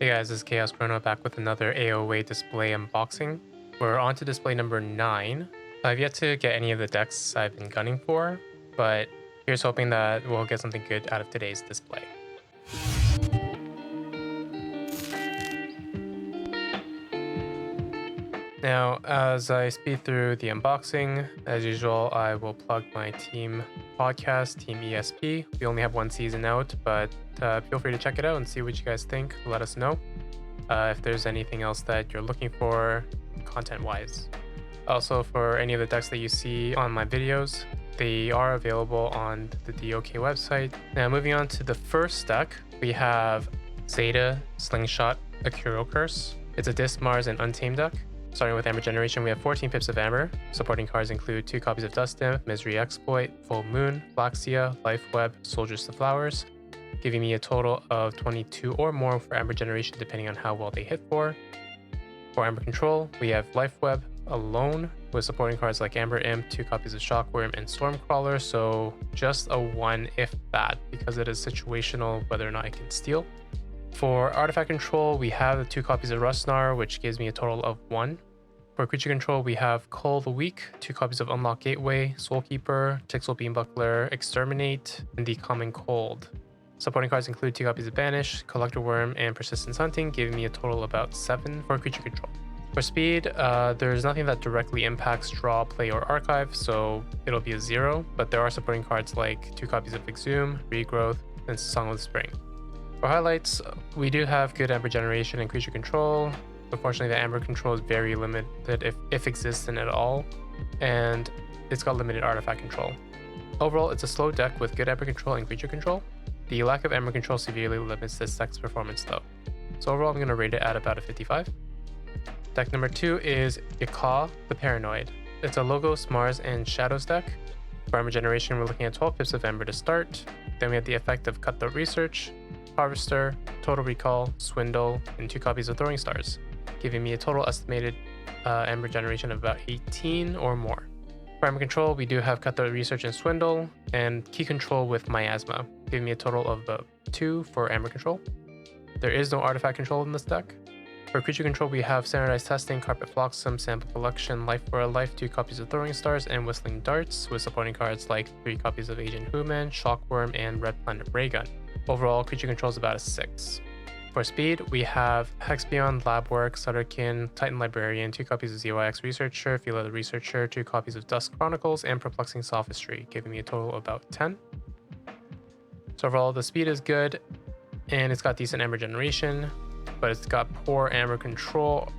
Hey guys, this is Chaos Chrono back with another AOA display unboxing. We're on to display number 9. I've yet to get any of the decks I've been gunning for, but here's hoping that we'll get something good out of today's display. Now, as I speed through the unboxing, as usual, I will plug my team podcast, Team ESP. We only have one season out, but feel free to check it out and see what you guys think. Let us know if there's anything else that you're looking for content-wise. Also, for any of the decks that you see on my videos, they are available on the DOK website. Now, moving on to the first deck, we have Zeta, Slingshot, Acurocurse. It's a Disc, Mars, and Untamed deck. Starting with Amber Generation, we have 14 pips of Amber. Supporting cards include 2 copies of Dust Imp, Misery Exploit, Full Moon, Flaxia, Life Web, Soldiers to Flowers, giving me a total of 22 or more for Amber Generation depending on how well they hit for. For Amber Control, we have Life Web alone with supporting cards like Amber Imp, 2 copies of Shockworm, and Stormcrawler, so just a 1 if that, because it is situational whether or not it can steal. For Artifact Control, we have the 2 copies of Rustnar, which gives me a total of 1. For Creature Control, we have Cull the Weak, 2 copies of Unlock Gateway, Soulkeeper, Tixel Beambuckler, Exterminate, and the Common Cold. Supporting cards include 2 copies of Banish, Collector Worm, and Persistence Hunting, giving me a total of about 7 for Creature Control. For speed, there's nothing that directly impacts Draw, Play, or Archive, so it'll be a 0, but there are supporting cards like 2 copies of Exhume, Regrowth, and Song of the Spring. For highlights, we do have good Amber Generation and Creature Control. Unfortunately, the Amber Control is very limited, if existent at all, and it's got limited Artifact Control. Overall, it's a slow deck with good Amber Control and Creature Control. The lack of Amber Control severely limits this deck's performance though. So overall, I'm going to rate it at about a 55. Deck number 2 is Ykaawh, the Paranoid. It's a Logos, Mars, and Shadows deck. For Amber Generation, we're looking at 12 pips of Amber to start. Then we have the effect of Cutthroat Research, Harvester, Total Recall, Swindle, and 2 copies of Throwing Stars, giving me a total estimated Amber Generation of about 18 or more. For Amber Control, we do have Cutthroat Research and Swindle, and Key Control with Miasma, giving me a total of about 2 for Amber Control. There is no Artifact Control in this deck. For Creature Control, we have Standardized Testing, Carpet Flotsam, Sample Collection, Life for a Life, 2 copies of Throwing Stars, and Whistling Darts, with supporting cards like 3 copies of Agent Human, Shockworm, and Red Planet Raygun. Overall, Creature Control is about a 6. For speed, we have Hex Beyond, Lab Work, Sutterkin, Titan Librarian, 2 copies of ZYX Researcher, Fila the Researcher, 2 copies of Dusk Chronicles, and Perplexing Sophistry, giving me a total of about 10. So overall, the speed is good, and it's got decent Amber Generation, but it's got poor Amber Control,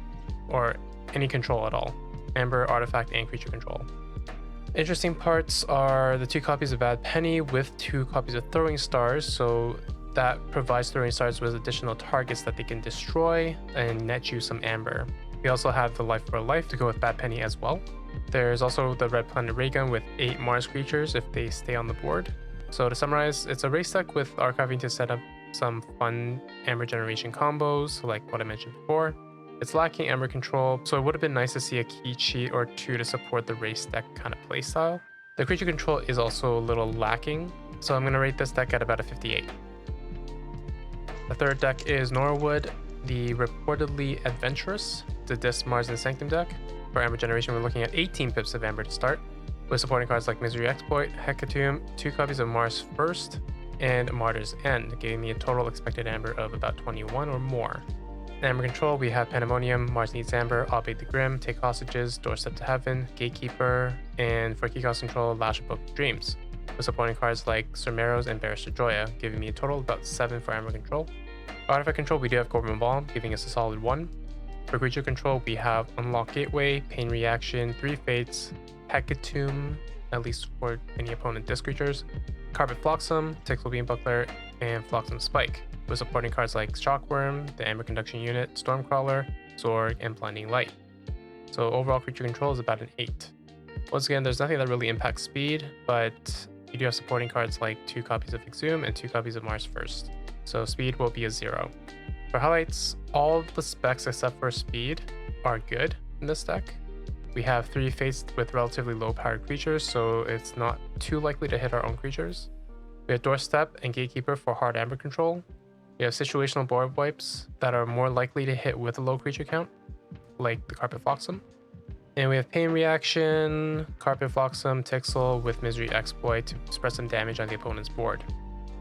or any control at all. Amber, Artifact, and Creature Control. Interesting parts are the 2 copies of Bad Penny with 2 copies of Throwing Stars, so that provides Throwing Stars with additional targets that they can destroy and net you some Amber. We also have the Life for a Life to go with Bad Penny as well. There's also the Red Planet Raygun with 8 Mars creatures if they stay on the board. So to summarize, it's a race deck with archiving to set up some fun Amber Generation combos, like what I mentioned before. It's lacking Amber Control, so it would have been nice to see a key cheat or 2 to support the race deck kind of playstyle. The Creature Control is also a little lacking, so I'm going to rate this deck at about a 58. The third deck is Norwood, the reportedly Adventurous, the Disc, Mars, and Sanctum deck. For Amber Generation, we're looking at 18 pips of Amber to start, with supporting cards like Misery Exploit, Hecatomb, 2 copies of Mars First, and Martyr's End, giving me a total expected Amber of about 21 or more. In Amber Control, we have Pandemonium, Mars Needs Amber, Obey the Grim, Take Hostages, Doorstep to Heaven, Gatekeeper, and for Keyforge Control, Lash of Book of Dreams, with supporting cards like Surmeros and Barrister Joya, giving me a total of about 7 for Amber Control. For Artifact Control, we do have Gorman Balm, giving us a solid 1. For Creature Control, we have Unlock Gateway, Pain Reaction, 3 Fates, Hecatomb, at least for any opponent disc creatures, Carpet Flotsam, Tixel Beambuckler, and Flotsam Spike, with supporting cards like Shockworm, the Amber Conduction Unit, Stormcrawler, Zorg, and Blinding Light. So overall Creature Control is about an 8. Once again, there's nothing that really impacts speed, but you do have supporting cards like 2 copies of Exhume and 2 copies of Mars First. So speed will be a 0. For highlights, all of the specs except for speed are good in this deck. We have 3 fates with relatively low powered creatures, so it's not too likely to hit our own creatures. We have Doorstep and Gatekeeper for hard Amber Control. We have situational board wipes that are more likely to hit with a low creature count, like the Carpet Flotsam. And we have Pain Reaction, Carpet Flotsam, Tixel with Misery Exploit to spread some damage on the opponent's board.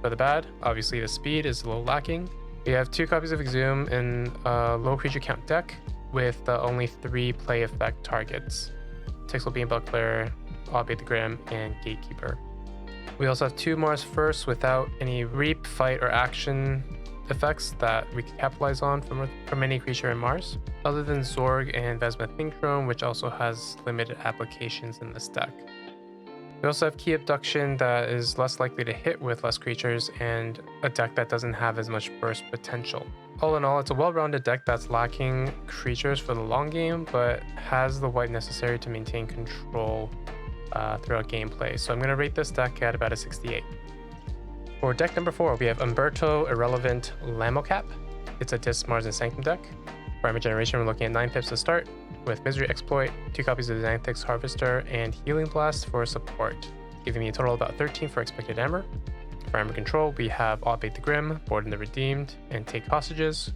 For the bad, obviously the speed is a little lacking. We have 2 copies of Exhume in a low creature count deck with only 3 play effect targets. Tixel being Buckler, Albeit the Grim, and Gatekeeper. We also have 2 Mars First without any reap, fight, or action effects that we can capitalize on from any creature in Mars, other than Zorg and Vesma Thinkdrome, which also has limited applications in this deck. We also have Key Abduction that is less likely to hit with less creatures, and a deck that doesn't have as much burst potential. All in all, it's a well-rounded deck that's lacking creatures for the long game, but has the wipe necessary to maintain control throughout gameplay. So I'm going to rate this deck at about a 68. For deck number 4, we have Umberto Irrelevant Lamocap. It's a Disc, Mars, and Sanctum deck. For Armor Generation, we're looking at 9 pips to start, with Misery Exploit, 2 copies of Xanthix Harvester, and Healing Blast for support, giving me a total of about 13 for expected armor. For armor control, we have Albeit the Grim, Board in the Redeemed, and Take Hostages,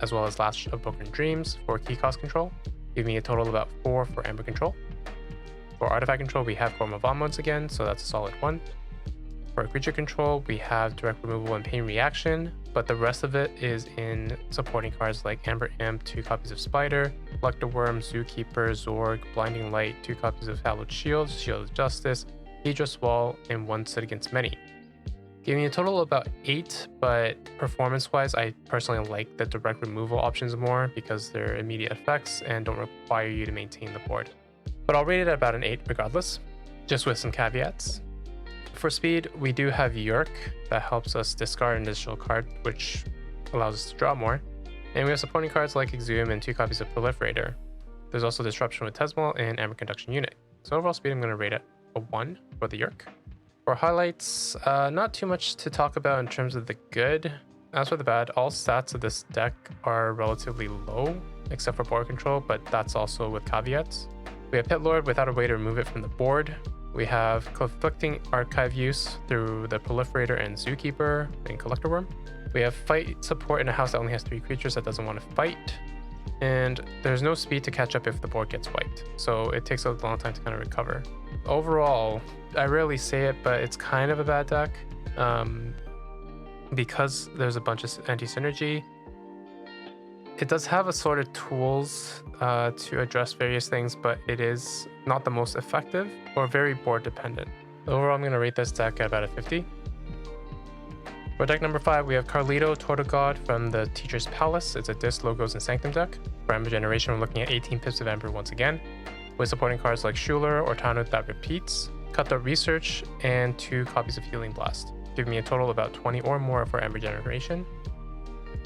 as well as Lash of Broken Dreams for key cost control, giving me a total of about 4 for armor control. For artifact control, we have Gorma Von once again, so that's a solid 1. For creature control, we have Direct Removal and Pain Reaction, but the rest of it is in supporting cards like Amber Imp, 2 copies of Spider, Lecter Worm, Zookeeper, Zorg, Blinding Light, 2 copies of Hallowed Shield, Shield of Justice, Hedrous Wall, and 1 Sit Against Many. Giving me a total of about 8, but performance-wise, I personally like the direct removal options more because they're immediate effects and don't require you to maintain the board. But I'll rate it at about an 8 regardless, just with some caveats. For speed, we do have Ykaawh that helps us discard an additional card, which allows us to draw more. And we have supporting cards like Exhume and 2 copies of Proliferator. There's also Disruption with Tesmal and Amber Conduction Unit. So overall speed, I'm going to rate it a 1 for the Ykaawh. For highlights, not too much to talk about in terms of the good. As for the bad, all stats of this deck are relatively low, except for board control, but that's also with caveats. We have Pit Lord without a way to remove it from the board. We have conflicting archive use through the Proliferator and Zookeeper and Collector Worm. We have fight support in a house that only has 3 creatures that doesn't want to fight. And there's no speed to catch up if the board gets wiped, so it takes a long time to kind of recover. Overall, I rarely say it, but it's kind of a bad deck. Because there's a bunch of anti-synergy, it does have a sort of tools to address various things, but it is not the most effective or very board dependent. Overall, I'm going to rate this deck at about a 50. For deck number 5, we have Carlito Tortogod from the Teacher's Palace. It's a Disc, Logos, and Sanctum deck. For Amber Generation, we're looking at 18 pips of Amber once again, with supporting cards like Schuler or Tano that repeats, Cutthroat Research, and 2 copies of Healing Blast, giving me a total of about 20 or more for Amber Generation.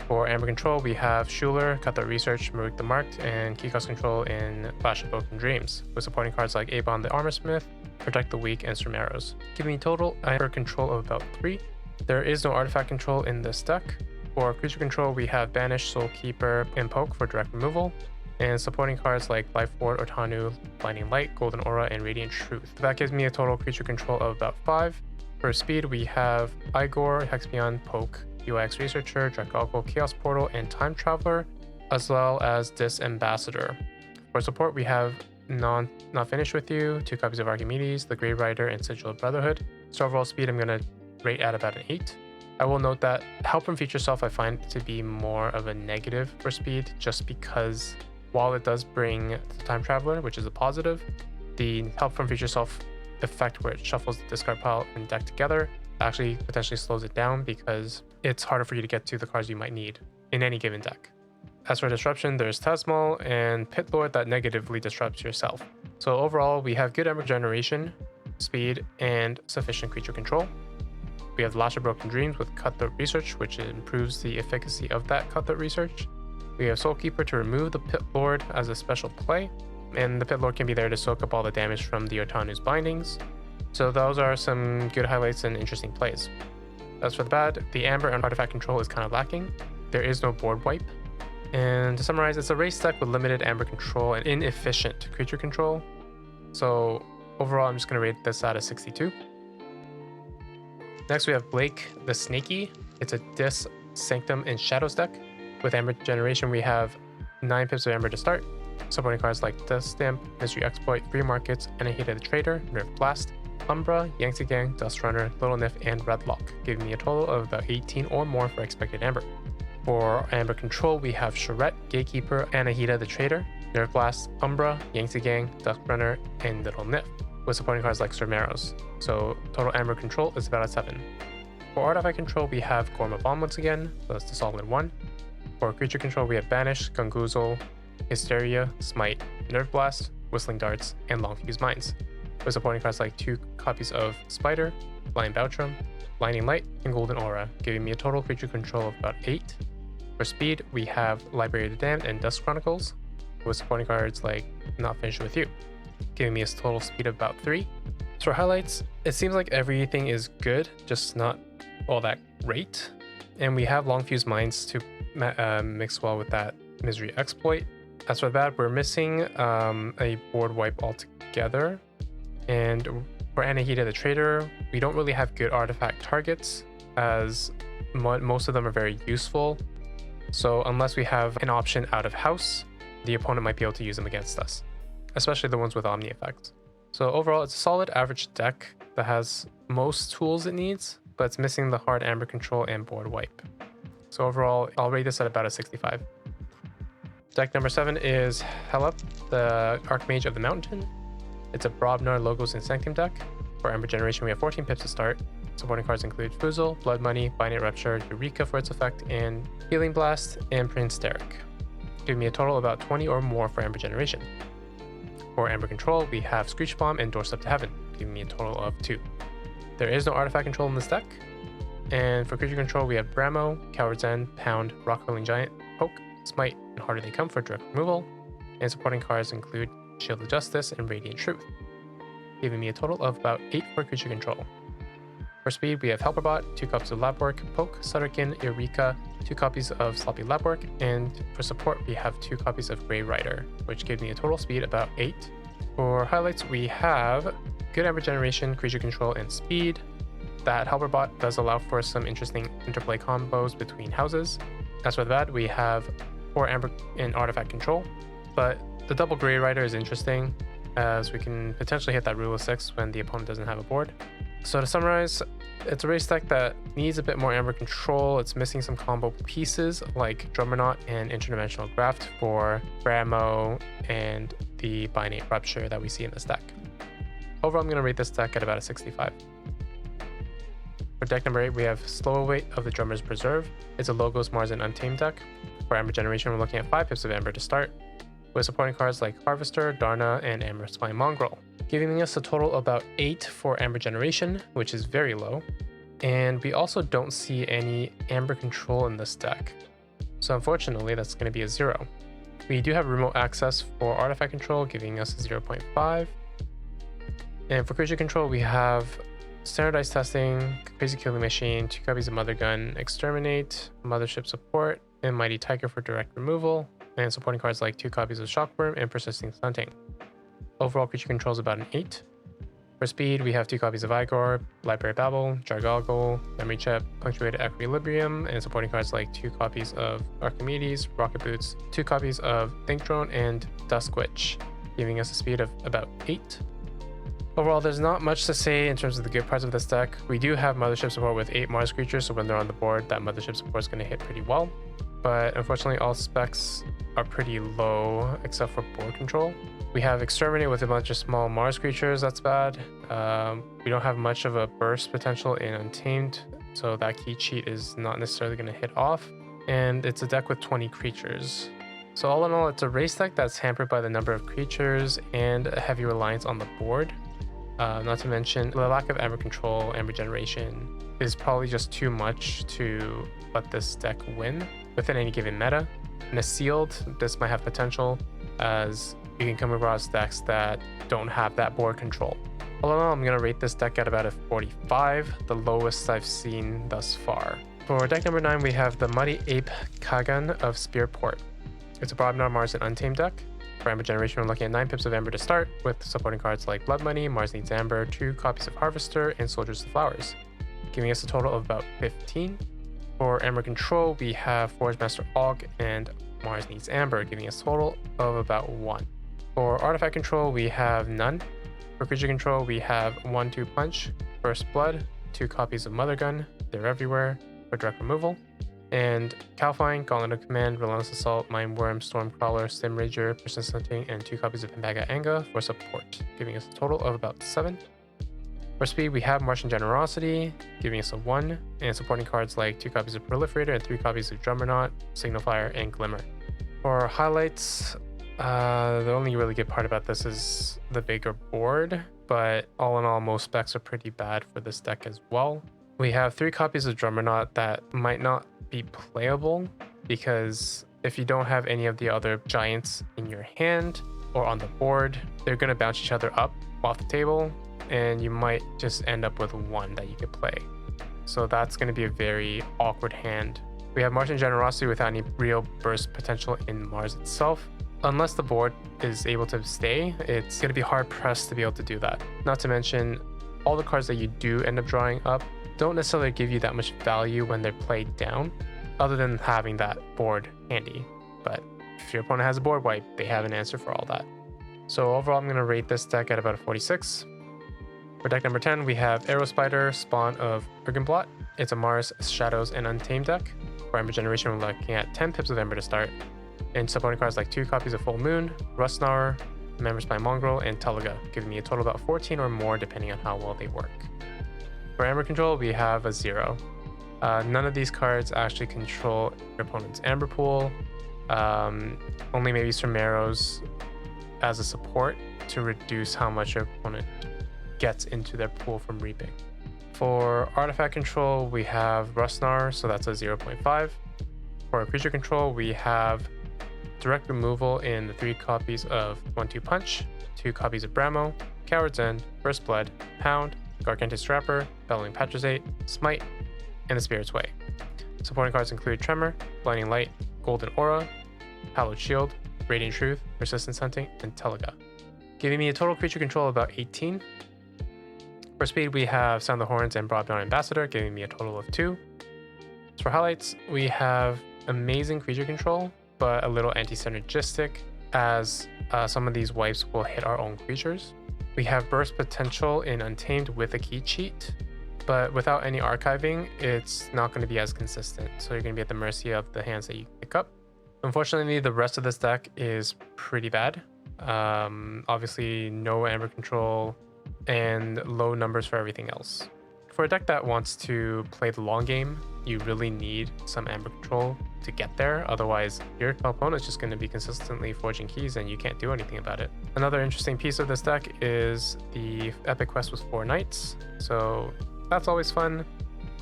For Amber Control, we have Schuler, Cutthroat Research, Maruk the Marked, and Key Cost Control in Flash of Broken Dreams, with supporting cards like Abon the Armorsmith, Protect the Weak, and Stormarrows, giving me total Amber Control of about 3. There is no artifact control in this deck. For creature control, we have Banish, Soulkeeper, and Poke for direct removal, and supporting cards like Life Ward, Otanu, Blinding Light, Golden Aura, and Radiant Truth. That gives me a total creature control of about 5. For speed, we have Igor, Hexbion, Poke, UX Researcher, Dracogle, Chaos Portal, and Time Traveler, as well as Disc Ambassador. For support, we have Not Finished With You, 2 copies of Archimedes, the Grey Rider, and Sigil of Brotherhood. So overall speed, I'm going to rate at about an 8. I will note that help from Future Self I find to be more of a negative for speed, just because while it does bring the Time Traveler, which is a positive, the help from Future Self effect where it shuffles the discard pile and deck together actually potentially slows it down because it's harder for you to get to the cards you might need in any given deck. As for disruption, there's Tesmal and Pit Lord that negatively disrupts yourself. So overall, we have good Amber Generation, speed, and sufficient creature control. We have Lash of Broken Dreams with Cutthroat Research, which improves the efficacy of that Cutthroat Research. We have Soulkeeper to remove the Pit Lord as a special play, and the Pit Lord can be there to soak up all the damage from the Otanu's bindings. So those are some good highlights and interesting plays. As for the bad, the Amber and Artifact control is kind of lacking. There is no board wipe. And to summarize, it's a race deck with limited Amber control and inefficient creature control. So overall, I'm just going to rate this at a 62. Next, we have Blake the Snakey. It's a Disc Sanctum and Shadows deck. With Amber Generation, we have 9 pips of Amber to start, supporting cards like Dust Stamp, Mystery Exploit, Free Markets, Anahita the Trader, Nerf Blast, Umbra, Yangtze Dust Runner, Little Nif, and Redlock, giving me a total of about 18 or more for expected Amber. For Amber Control, we have Charette, Gatekeeper, Anahita the Trader, Nerf Blast, Umbra, Yangtze Dust Runner, and Little Nif, with supporting cards like Surmeros. So total Amber Control is about a 7. For Artifact Control, we have Gorma Bomb once again, so that's the solid 1. For Creature Control, we have Banish, Gunguzzle, Hysteria, Smite, Nerf Blast, Whistling Darts, and Long Fuse Mines, with supporting cards like 2 copies of Spider, Blind Boutrum, Blinding Light, and Golden Aura, giving me a total creature control of about 8. For speed, we have Library of the Damned and Dust Chronicles, with supporting cards like Not Finished With You, giving me a total speed of about 3. So for highlights, it seems like everything is good, just not all that great. And we have Long Fuse Mines to mix well with that Misery Exploit. As for that, we're missing a board wipe altogether. And for Anahita the Trader, we don't really have good artifact targets, as most of them are very useful. So unless we have an option out of house, the opponent might be able to use them against us, especially the ones with Omni effects. So overall, it's a solid average deck that has most tools it needs, but it's missing the hard Amber Control and board wipe. So overall, I'll rate this at about a 65. Deck number 7 is Heleph, the Archmage of the Mountain. It's a Brobnar Logos and Sanctum deck. For Amber Generation, we have 14 pips to start. Supporting cards include Fuzel, Blood Money, Binary Rupture, Eureka for its effect, and Healing Blast, and Prince Derek, giving me a total of about 20 or more for Amber Generation. For Amber Control, we have Screech Bomb and Doorstep to Heaven, giving me a total of 2. There is no artifact control in this deck. And for creature control, we have Bramo, Coward's End, Pound, Rock Hurling Giant, Poke, Smite, and Harder They Come for direct removal. And supporting cards include Shield of Justice and Radiant Truth, giving me a total of about 8 for creature control. For speed, we have Helperbot, 2 copies of Labwork, Poke, Sutterkin, Eureka, 2 copies of Sloppy Labwork, and for support, we have 2 copies of Grey Rider, which gives me a total speed about 8. For highlights, we have good Amber Generation, creature control, and speed. That Helperbot does allow for some interesting interplay combos between houses. As for the bad, we have 4 Amber and artifact control, but the double Grey Rider is interesting, as we can potentially hit that rule of 6 when the opponent doesn't have a board. So to summarize, it's a race deck that needs a bit more Amber control. It's missing some combo pieces like Drummerknot and Interdimensional Graft for Bramo and the Binary Rupture that we see in this deck. Overall, I'm going to rate this deck at about a 65. For deck number 8, we have Slowiwait of the Drummer's Preserve. It's a Logos, Mars, and Untamed deck. For Amber Generation, we're looking at 5 pips of Amber to start, with supporting cards like Harvester, Darna, and Amber Spine Mongrel, giving us a total of about 8 for Amber Generation, which is very low. And we also don't see any Amber Control in this deck, so unfortunately that's going to be a 0. We do have remote access for Artifact Control, giving us a 0.5. And for Creature Control, we have Standardized Testing, Crazy Killing Machine, 2 copies of Mother Gun, Exterminate, Mothership Support, and Mighty Tiger for direct removal, and supporting cards like 2 copies of Shockworm and Persisting Stunting. Overall, creature control is about an 8. For speed, we have 2 copies of Igor, Library of Babel, Jargoggle, Memory Chip, Punctuated Equilibrium, and supporting cards like 2 copies of Archimedes, Rocket Boots, 2 copies of Think Drone, and Dusk Witch, giving us a speed of about 8. Overall, there's not much to say in terms of the good parts of this deck. We do have Mothership support with 8 Mars creatures, so when they're on the board, that Mothership support is going to hit pretty well. But unfortunately, all specs are pretty low except for board control. We have Exterminate with a bunch of small Mars creatures, that's bad. We don't have much of a burst potential in Untamed, so that key cheat is not necessarily going to hit off. And it's a deck with 20 creatures. So all in all, it's a race deck that's hampered by the number of creatures and a heavy reliance on the board. Not to mention the lack of Amber Control, Amber Generation is probably just too much to let this deck win within any given meta. In a sealed, this might have potential, as you can come across decks that don't have that board control. All in all, I'm going to rate this deck at about a 45, the lowest I've seen thus far. For deck number 9, we have the Muddy Ape Khagan of Spearport. It's a Brobnar, Mars, and Untamed deck. For Amber Generation, we're looking at 9 pips of Amber to start, with supporting cards like Blood Money, Mars Needs Amber, 2 copies of Harvester, and Soldiers of Flowers, giving us a total of about 15. For Amber Control, we have Forge Master Og and Mars Needs Amber, giving us a total of about 1. For Artifact Control, we have none. For Creature Control, we have 1/2 Punch, First Blood, 2 copies of Mother Gun, they're everywhere, for direct removal. And Calfine, Gauntlet of Command, Relentless Assault, Mindworm, Stormcrawler, Stimrager, Persistent Hunting, and 2 copies of Impaga Anga for support, giving us a total of about 7. For speed, we have Martian Generosity, giving us a 1, and supporting cards like 2 copies of Proliferator and 3 copies of Juggernaut, Signal Fire, and Glimmer. For highlights, the only really good part about this is the bigger board, but all in all, most specs are pretty bad for this deck as well. We have 3 copies of Juggernaut that might not be playable because if you don't have any of the other giants in your hand or on the board, they're going to bounce each other up off the table, and you might just end up with 1 that you could play. So that's going to be a very awkward hand. We have Martian Generosity without any real burst potential in Mars itself. Unless the board is able to stay, it's going to be hard pressed to be able to do that. Not to mention, all the cards that you do end up drawing up don't necessarily give you that much value when they're played down, other than having that board handy. But if your opponent has a board wipe, they have an answer for all that. So overall, I'm going to rate this deck at about a 46. For deck number 10, we have Aerospider, Spawn of Urganblot. It's a Mars, Shadows, and Untamed deck. For Ember Generation, we're looking at 10 pips of Ember to start, and supporting cards like 2 copies of Full Moon, Rustgnawer, Members by Mongrel, and Tulaga, giving me a total of about 14 or more depending on how well they work. For Amber Control, we have a 0. None of these cards actually control your opponent's Amber pool, only maybe Sumeros as a support to reduce how much your opponent gets into their pool from reaping. For Artifact Control, we have Rustgnawer, so that's a 0.5. For Creature Control, we have direct removal in the 3 copies of 1/2 Punch, 2 copies of Bramo, Coward's End, First Blood, Hound, Gargantus Trapper, Bellowing Patricate, Smite, and the Spirit's Way. Supporting cards include Tremor, Blinding Light, Golden Aura, Hallowed Shield, Radiant Truth, Persistence Hunting, and Tulaga, giving me a total creature control of about 18. For speed, we have Sound the Horns and Broadbound Ambassador, giving me a total of 2. So for highlights, we have amazing creature control, but a little anti-synergistic, as some of these wipes will hit our own creatures. We have burst potential in Untamed with a key cheat, but without any archiving, it's not going to be as consistent, so you're going to be at the mercy of the hands that you pick up. Unfortunately, the rest of this deck is pretty bad. Obviously, no Amber Control and low numbers for everything else. For a deck that wants to play the long game, you really need some Amber Control to get there. Otherwise, your opponent's just going to be consistently forging keys and you can't do anything about it. Another interesting piece of this deck is the Epic Quest with 4 Knights. So that's always fun.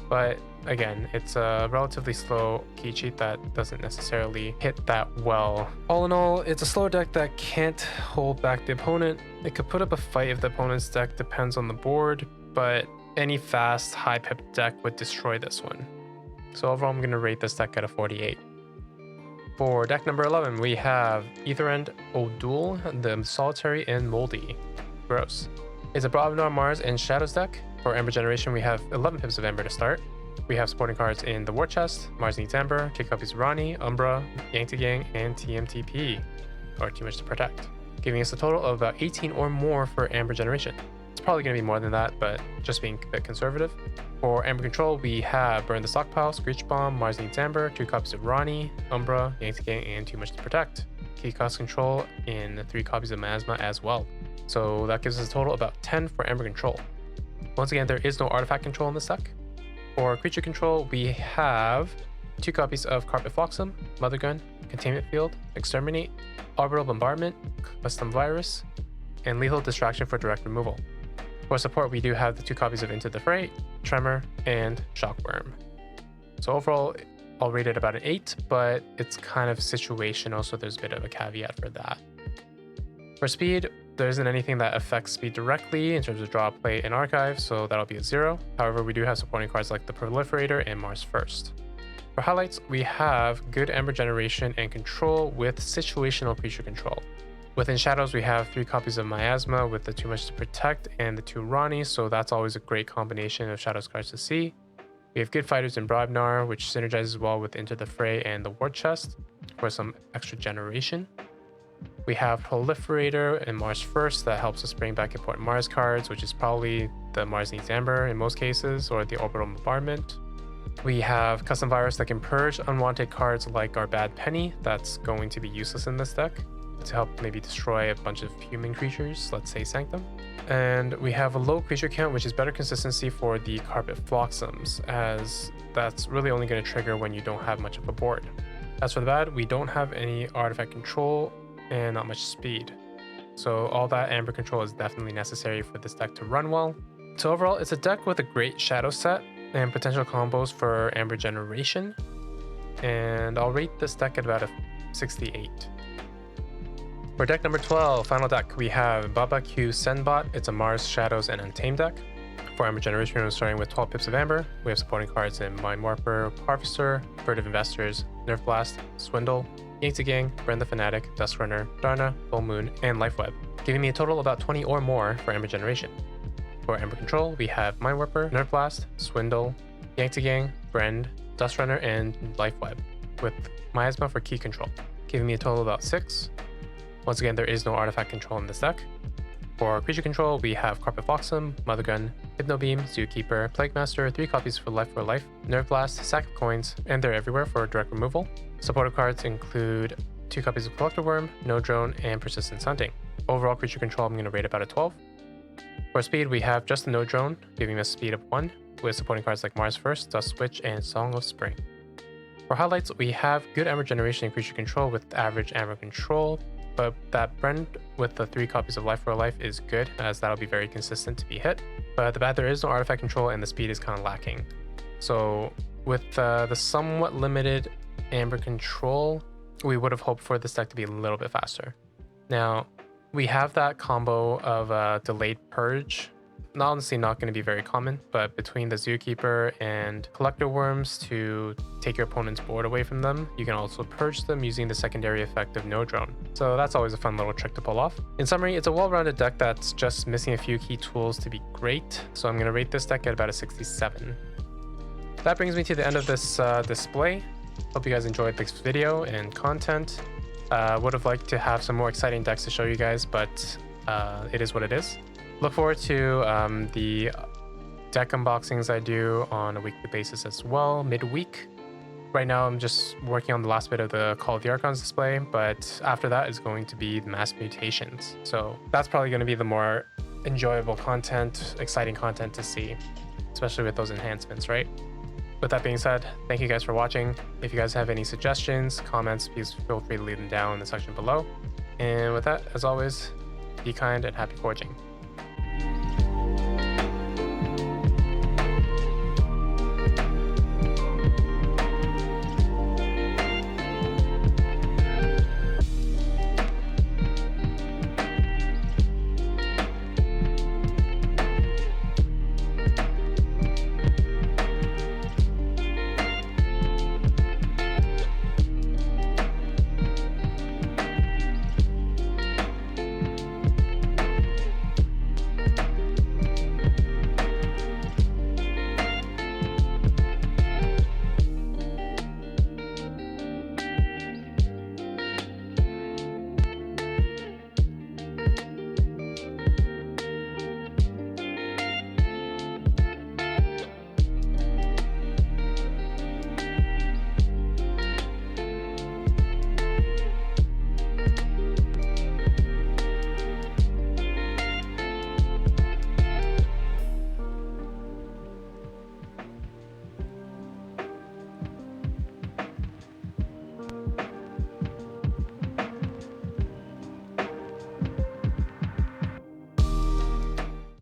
But again, it's a relatively slow key cheat that doesn't necessarily hit that well. All in all, it's a slow deck that can't hold back the opponent. It could put up a fight if the opponent's deck depends on the board, but any fast, high pip deck would destroy this one. So overall, I'm going to rate this deck at a 48. For deck number 11, we have Etherend, O'Doul, the Solitary, and Moldy. Gross. It's a Broadbound Mars and Shadows deck. For Ember Generation, we have 11 pips of Ember to start. We have supporting cards in the War Chest, Mars Needs Amber, 2 copies of Rani, Umbra, Yang, and TMTP, or Too Much to Protect, giving us a total of about 18 or more for Amber Generation. It's probably going to be more than that, but just being a bit conservative. For Amber Control, we have Burn the Stockpile, Screech Bomb, Mars Needs Amber, 2 copies of Rani, Umbra, Yang, and Too Much to Protect. Key Cost Control in 3 copies of Miasma as well. So that gives us a total of about 10 for Amber Control. Once again, there is no Artifact Control in this deck. For Creature Control, we have 2 copies of Carpet Flotsam, Mother Gun, Containment Field, Exterminate, Orbital Bombardment, Custom Virus, and Lethal Distraction for direct removal. For support, we do have the 2 copies of Into the Fray, Tremor, and Shockworm. So overall, I'll rate it about an 8, but it's kind of situational, so there's a bit of a caveat for that. For speed, there isn't anything that affects speed directly in terms of draw, play, and archive, so that'll be a 0. However, we do have supporting cards like the Proliferator and Mars First. For highlights, we have good Ember Generation and Control with situational creature control. Within Shadows, we have 3 copies of Miasma with the Too Much to Protect and the 2 Rani, so that's always a great combination of Shadows cards to see. We have good fighters in Bribnar, which synergizes well with Into the Fray and the War Chest for some extra generation. We have Proliferator and Mars First that helps us bring back important Mars cards, which is probably the Mars Needs Amber in most cases, or the Orbital Bombardment. We have Custom Virus that can purge unwanted cards like our Bad Penny, that's going to be useless in this deck, to help maybe destroy a bunch of human creatures, let's say Sanctum. And we have a low creature count, which is better consistency for the Carpet Flotsams, as that's really only going to trigger when you don't have much of a board. As for the bad, we don't have any artifact control and not much speed. So all that Amber control is definitely necessary for this deck to run well. So overall, it's a deck with a great shadow set and potential combos for Amber generation. And I'll rate this deck at about a 68. For deck number 12, final deck, we have Baba Q Senbot. It's a Mars, Shadows, and Untamed deck. For Amber generation, we're starting with 12 pips of Amber. We have supporting cards in Mind Warper, Harvester, Furtive Investors, Nerf Blast, Swindle, Ykaawh Gang, Bren the Fanatic, Dusk Runner, Darna, Full Moon, and Lifeweb, giving me a total of about 20 or more for Amber generation. For Amber control, we have Mind Warper, Nerf Blast, Swindle, Ykaawh Gang, Bren, Dust Runner, and Lifeweb, with Miasma for key control, giving me a total of about 6. Once again, there is no artifact control in this deck. For creature control, we have Carpet Flotsam, Mother Gun, Hypno Beam, Zookeeper, Plague Master, 3 copies for Life, Nerve Blast, Sack of Coins, and they're everywhere for direct removal. Supportive cards include 2 copies of Collector Worm, No Drone, and Persistence Hunting. Overall creature control, I'm going to rate about a 12. For speed, we have just the No Drone, giving us speed of 1, with supporting cards like Mars First, Dust Switch, and Song of Spring. For highlights, we have good Amber generation and creature control with average Amber control, but that Bren with the 3 copies of Life is good, as that'll be very consistent to be hit. But the bad, there is no artifact control and the speed is kind of lacking. So with the somewhat limited Amber control, we would have hoped for this deck to be a little bit faster. Now, we have that combo of Delayed Purge. Honestly, not going to be very common, but between the Zookeeper and Collector Worms to take your opponent's board away from them, you can also purge them using the secondary effect of No Drone. So that's always a fun little trick to pull off. In summary, it's a well-rounded deck that's just missing a few key tools to be great, so I'm going to rate this deck at about a 67. That brings me to the end of this display. Hope you guys enjoyed this video and content. Would have liked to have some more exciting decks to show you guys, but it is what it is. Look forward to the deck unboxings I do on a weekly basis as well, midweek. Right now, I'm just working on the last bit of the Call of the Archons display, but after that is going to be the Mass Mutations. So that's probably going to be the more enjoyable content, exciting content to see, especially with those enhancements, right? With that being said, thank you guys for watching. If you guys have any suggestions, comments, please feel free to leave them down in the section below. And with that, as always, be kind and happy forging.